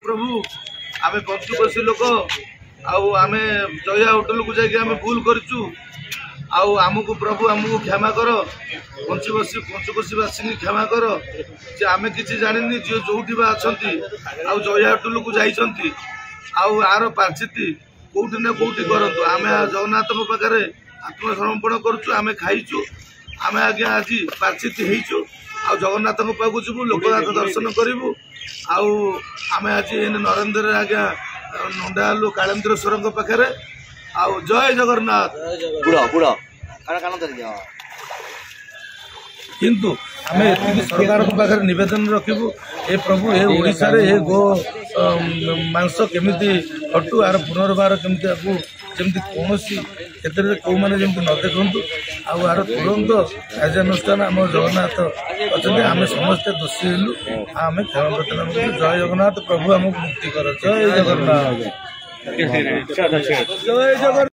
प्रभु आम पंचकोशी लोक आम जया होटेल को जाकि आम भूल करूँ आमको प्रभु आमको क्षमा कर पंचकोशीवासी क्षमा कर जे आम कि जानी जी जो अच्छा जया होटेल को जाइंट आर पार्चिति कौटी ना कौटी करूँ आम जगन्नाथ पाखे आत्मसमर्पण करुँ आम खाइचु आम आज्ञा आज पार्चिति होइचु आ जगन्नाथ पाक जीवु लोकनाथ दर्शन करूँ आम आज नरेन्द्र आज्ञा नंडालु कालेन्द्रेश्वर पाखे जय जगन्नाथ किंतु आम ये सरकार पाखे नवेदन रखू ए प्रभु ए ओडिशा रे ए गो मांस केमिति हटू आर पुनर्बार केमिति आपको जमी कौन क्षेत्र में कौ मैंने जमी न देखु आर तुरंत कार्यानुष्ठान आम जगन्नाथ अच्छा आम समस्ते दोषी हेलु आम क्षमा प्रार्थना जय जगन्नाथ प्रभु आमको मुक्ति कर जय जगन्नाथ जय जगन्नाथ।